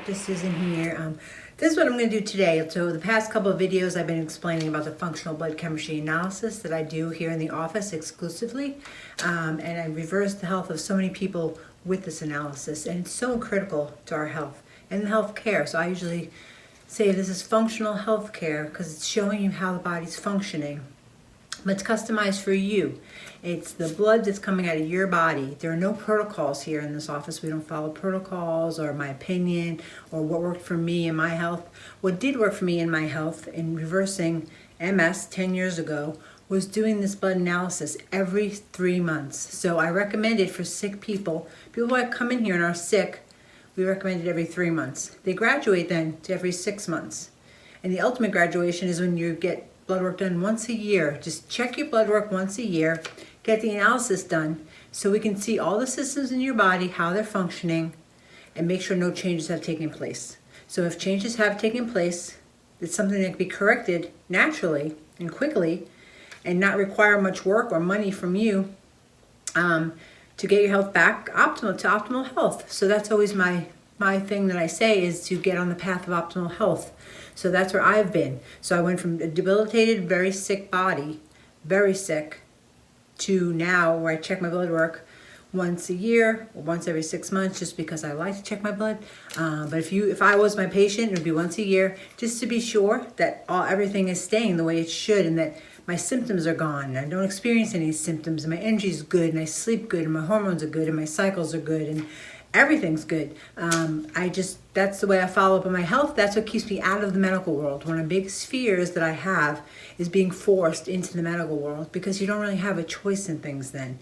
Dr. Susan here. This is what I'm going to do today. So the past couple of videos I've been explaining about the functional blood chemistry analysis that I do here in the office exclusively. And I reverse the health of so many people with this analysis. And it's so critical to our health and health care. So I usually say this is functional health care because it's showing you how the body's functioning. But it's customized for you. It's the blood that's coming out of your body. There are no protocols here in this office. We don't follow protocols or my opinion or what worked for me in my health. What did work for me in my health in reversing MS 10 years ago was doing this blood analysis every 3 months. So I recommend it for sick people. People who come in here and are sick, we recommend it every 3 months. They graduate then to every 6 months. And the ultimate graduation is when you get blood work done once a year. Just check your blood work once a year, get the analysis done so we can see all the systems in your body, how they're functioning, and make sure no changes have taken place. So if changes have taken place, it's something that can be corrected naturally and quickly and not require much work or money from you to get your health back to optimal health. So that's always my thing that I say is to get on the path of optimal health. So that's where I've been. So I went from a debilitated, very sick body, very sick, to now where I check my blood work once a year or once every 6 months, just because I like to check my blood. But if I was my patient, it would be once a year, just to be sure that everything is staying the way it should and that my symptoms are gone and I don't experience any symptoms and my energy is good and I sleep good and my hormones are good and my cycles are good and everything's good. That's the way I follow up on my health. That's what keeps me out of the medical world. One of the biggest fears that I have is being forced into the medical world because you don't really have a choice in things then.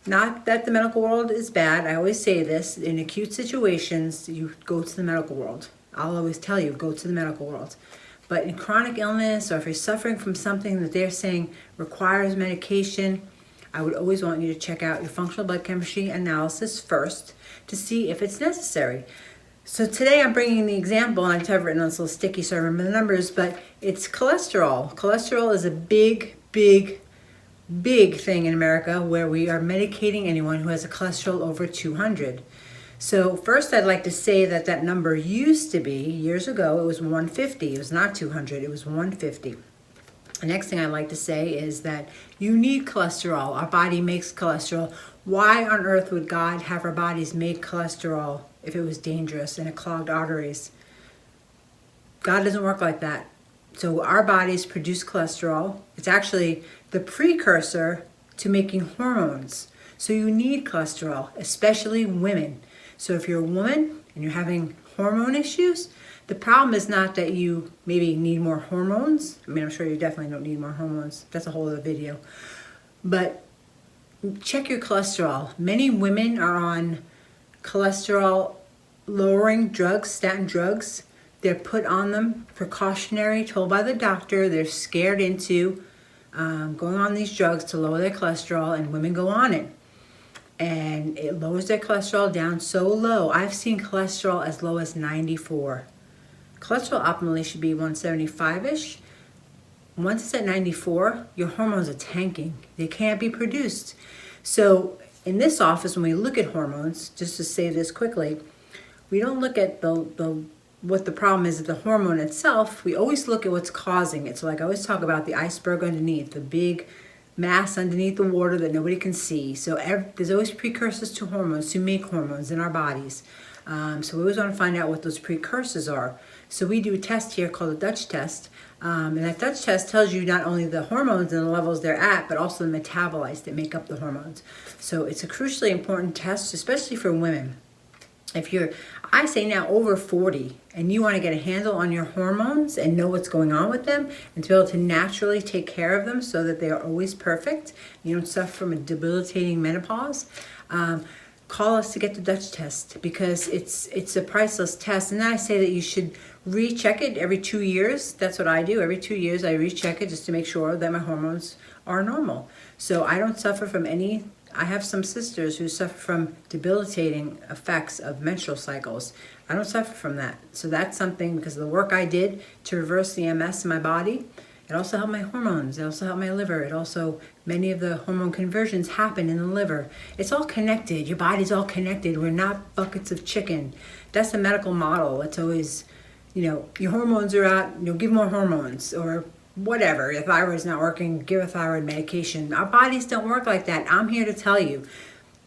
Not that the medical world is bad. I always say this. In acute situations, you go to the medical world. I'll always tell you, go to the medical world. But in chronic illness or if you're suffering from something that they're saying requires medication, I would always want you to check out your functional blood chemistry analysis first to see if it's necessary. So today I'm bringing the example, and I've written on this little sticky so I remember the numbers, but it's cholesterol. Cholesterol is a big thing in America where we are medicating anyone who has a cholesterol over 200. So first I'd like to say that number used to be, years ago, it was 150. It was not 200, it was 150. The next thing I'd like to say is that you need cholesterol. Our body makes cholesterol. Why on earth would God have our bodies make cholesterol if it was dangerous and it clogged arteries? God doesn't work like that. So our bodies produce cholesterol. It's actually the precursor to making hormones. So you need cholesterol, especially women. So if you're a woman and you're having hormone issues, the problem is not that you maybe need more hormones. I mean, I'm sure you definitely don't need more hormones. That's a whole other video. But check your cholesterol. Many women are on cholesterol lowering drugs, statin drugs. They're put on them precautionary, told by the doctor. They're scared into going on these drugs to lower their cholesterol, and women go on it. And it lowers their cholesterol down so low. I've seen cholesterol as low as 94. Cholesterol optimally should be 175-ish. Once it's at 94, your hormones are tanking. They can't be produced. So in this office, when we look at hormones, just to say this quickly, we don't look at what the problem is at the hormone itself. We always look at what's causing it. So like I always talk about the iceberg underneath, the big mass underneath the water that nobody can see. So there's always precursors to hormones, to make hormones in our bodies. So we always want to find out what those precursors are. So we do a test here called the Dutch test. And that Dutch test tells you not only the hormones and the levels they're at, but also the metabolites that make up the hormones. So it's a crucially important test, especially for women. If I say now over 40, and you want to get a handle on your hormones and know what's going on with them, and to be able to naturally take care of them so that they are always perfect, you don't suffer from a debilitating menopause, call us to get the Dutch test because it's a priceless test. And then I say that you should recheck it every 2 years. That's what I do. Every 2 years I recheck it just to make sure that my hormones are normal. So I don't suffer from any. I have some sisters who suffer from debilitating effects of menstrual cycles. I don't suffer from that. So that's something because of the work I did to reverse the MS in my body. It also helped my hormones. It also helped my liver. It also, many of the hormone conversions happen in the liver. It's all connected. Your body's all connected. We're not buckets of chicken. That's the medical model. It's always, your hormones are out, give more hormones, or whatever. Your thyroid's not working, give a thyroid medication. Our bodies don't work like that. I'm here to tell you,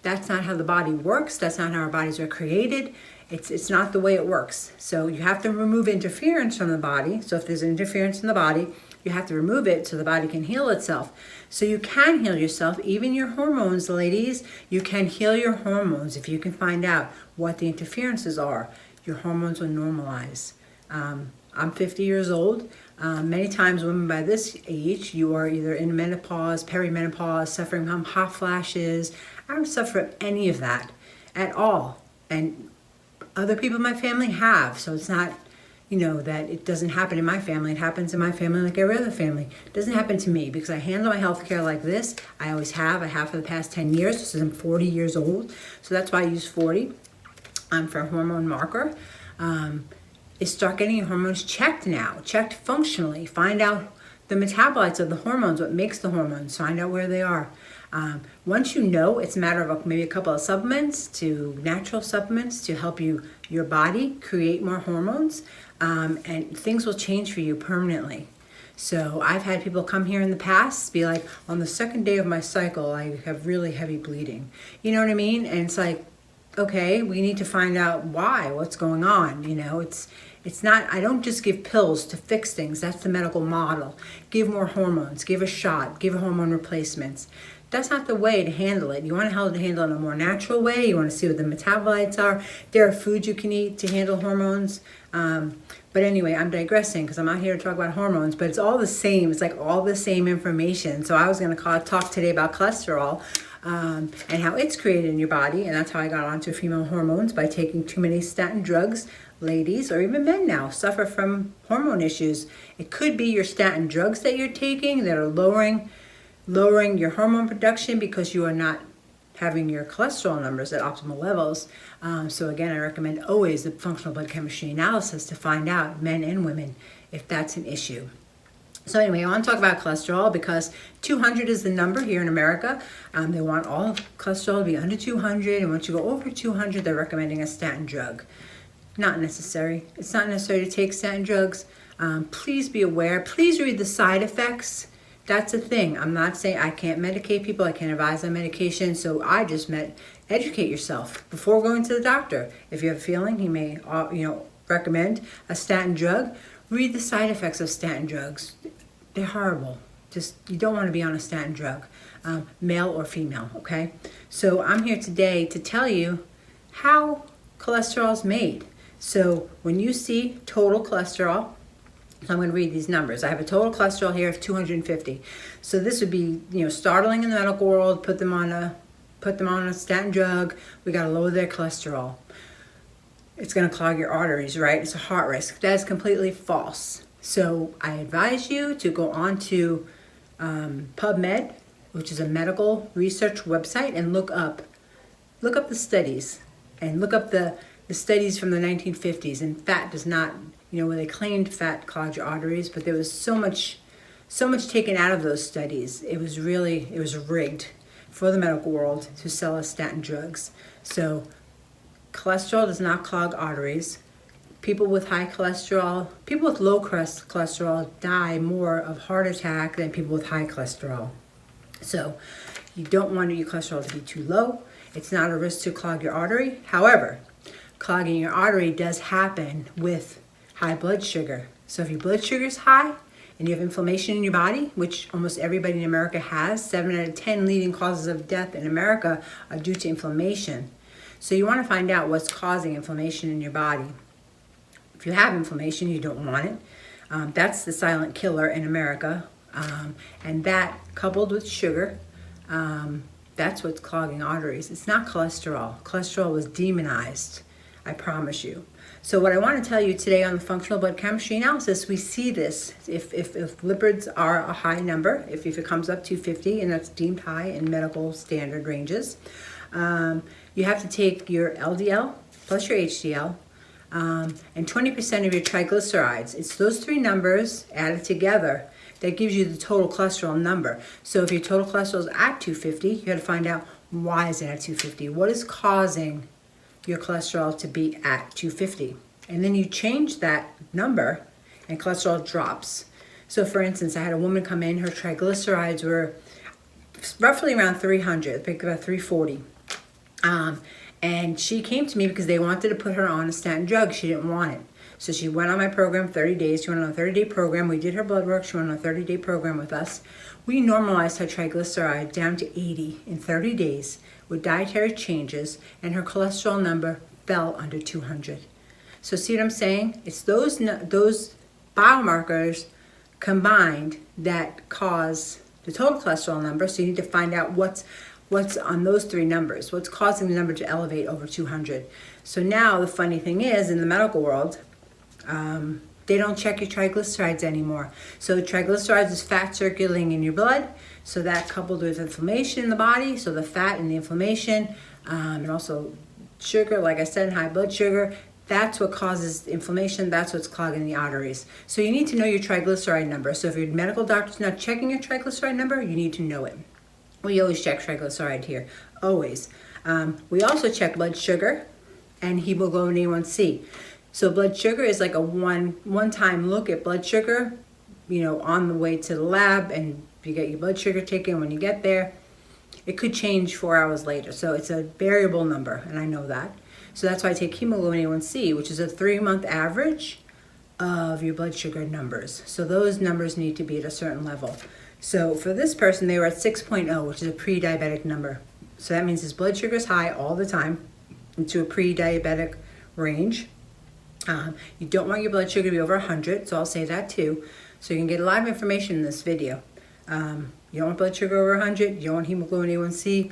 that's not how the body works. That's not how our bodies are created. It's not the way it works. So you have to remove interference from the body. So if there's interference in the body, you have to remove it so the body can heal itself. So you can heal yourself, even your hormones, ladies. You can heal your hormones if you can find out what the interferences are. Your hormones will normalize. I'm 50 years old. Many times women by this age, you are either in menopause, perimenopause, suffering from hot flashes. I don't suffer from any of that at all. And other people in my family have. So it's not, that it doesn't happen in my family. It happens in my family like every other family. It doesn't happen to me because I handle my health care like this. I always have. I have for the past 10 years. This is I'm 40 years old. So that's why I use 40 for a hormone marker. Is start getting your hormones checked now, checked functionally. Find out the metabolites of the hormones, what makes the hormones, find out where they are. Once you know, it's a matter of maybe a couple of supplements, to natural supplements to help your body create more hormones, and things will change for you permanently. So I've had people come here in the past be like, on the second day of my cycle, I have really heavy bleeding. You know what I mean? And it's like, okay, we need to find out why, what's going on. It's not, I don't just give pills to fix things. That's the medical model. Give more hormones, give a shot, give hormone replacements. That's not the way to handle it. You want to handle it in a more natural way. You want to see what the metabolites are. There are foods you can eat to handle hormones. But anyway, I'm digressing because I'm not here to talk about hormones, but it's all the same. It's like all the same information. So I was going to talk today about cholesterol. And how it's created in your body, and that's how I got onto female hormones, by taking too many statin drugs. Ladies, or even men now, suffer from hormone issues. It could be your statin drugs that you're taking that are lowering your hormone production because you are not having your cholesterol numbers at optimal levels. So again, I recommend always the functional blood chemistry analysis to find out, men and women, if that's an issue. So anyway, I want to talk about cholesterol because 200 is the number here in America. They want all cholesterol to be under 200, and once you go over 200, they're recommending a statin drug. Not necessary. It's not necessary to take statin drugs. Please be aware. Please read the side effects. That's a thing. I'm not saying I can't medicate people. I can't advise on medication. So I just educate yourself before going to the doctor. If you have a feeling he may, recommend a statin drug, read the side effects of statin drugs. They're horrible. You don't want to be on a statin drug, male or female, okay? So I'm here today to tell you how cholesterol is made. So when you see total cholesterol, so I'm going to read these numbers. I have a total cholesterol here of 250. So this would be, startling in the medical world. Put them on a statin drug. We got to lower their cholesterol. It's going to clog your arteries, right? It's a heart risk. That is completely false. So I advise you to go on to PubMed, which is a medical research website, and look up the studies, and look up the studies from the 1950s. And fat does not, where they claimed fat clogged your arteries, but there was so much taken out of those studies. It was rigged for the medical world to sell us statin drugs. So cholesterol does not clog arteries. People with high cholesterol, people with low cholesterol die more of heart attack than people with high cholesterol. So you don't want your cholesterol to be too low. It's not a risk to clog your artery. However, clogging your artery does happen with high blood sugar. So if your blood sugar is high and you have inflammation in your body, which almost everybody in America has, 7 out of 10 leading causes of death in America are due to inflammation. So you want to find out what's causing inflammation in your body. If you have inflammation, you don't want it. That's the silent killer in America. And that, coupled with sugar, that's what's clogging arteries. It's not cholesterol. Cholesterol was demonized, I promise you. So what I want to tell you today on the functional blood chemistry analysis, we see this. If lipids are a high number, if it comes up to 50, and that's deemed high in medical standard ranges, you have to take your LDL plus your HDL, and 20% of your triglycerides. It's those three numbers added together that gives you the total cholesterol number. So if your total cholesterol is at 250, you got to find out why is it at 250? What is causing your cholesterol to be at 250? And then you change that number and cholesterol drops. So for instance, I had a woman come in, her triglycerides were roughly around 300, I think about 340. And she came to me because they wanted to put her on a statin drug. She didn't want it. So she went on my program 30 days. She went on a 30-day program. We did her blood work. She went on a 30-day program with us. We normalized her triglyceride down to 80 in 30 days with dietary changes, and her cholesterol number fell under 200. So see what I'm saying? It's those biomarkers combined that cause the total cholesterol number. So you need to find out what's on those three numbers, what's causing the number to elevate over 200. So now the funny thing is, in the medical world, they don't check your triglycerides anymore. So triglycerides is fat circulating in your blood. So that coupled with inflammation in the body, so the fat and the inflammation, and also sugar, like I said, high blood sugar, that's what causes inflammation. That's what's clogging the arteries. So you need to know your triglyceride number. So if your medical doctor's not checking your triglyceride number, you need to know it. We always check triglyceride here, always. We also check blood sugar and hemoglobin A1C. So blood sugar is like a one-time look at blood sugar, on the way to the lab, and you get your blood sugar taken when you get there. It could change 4 hours later. So it's a variable number, and I know that. So that's why I take hemoglobin A1C, which is a 3-month average of your blood sugar numbers. So those numbers need to be at a certain level. So for this person, they were at 6.0, which is a pre-diabetic number. So that means his blood sugar is high all the time into a pre-diabetic range. You don't want your blood sugar to be over 100, so I'll say that too. So you can get a lot of information in this video. You don't want blood sugar over 100, you don't want hemoglobin A1C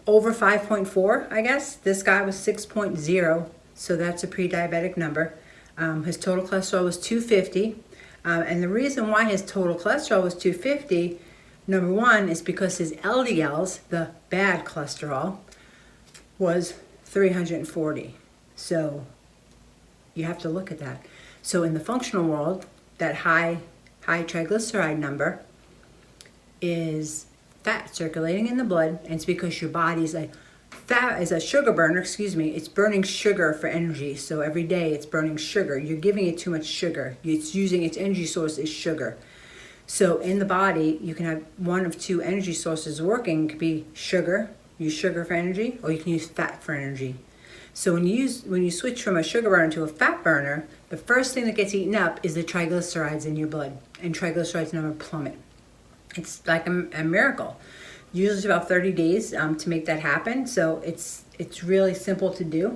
over 5.4, I guess. This guy was 6.0, so that's a pre-diabetic number. His total cholesterol was 250. And the reason why his total cholesterol was 250, number one, is because his LDLs, the bad cholesterol, was 340. So you have to look at that. So in the functional world, that high triglyceride number is fat circulating in the blood, and it's because your body's fat is a sugar burner, it's burning sugar for energy. So every day it's burning sugar. You're giving it too much sugar. It's using its energy source is sugar. So in the body, you can have one of two energy sources working. It could be sugar, use sugar for energy, or you can use fat for energy. So when you switch from a sugar burner to a fat burner, the first thing that gets eaten up is the triglycerides in your blood, and triglycerides number plummet. It's like a miracle. Usually it's about 30 days to make that happen. So it's really simple to do.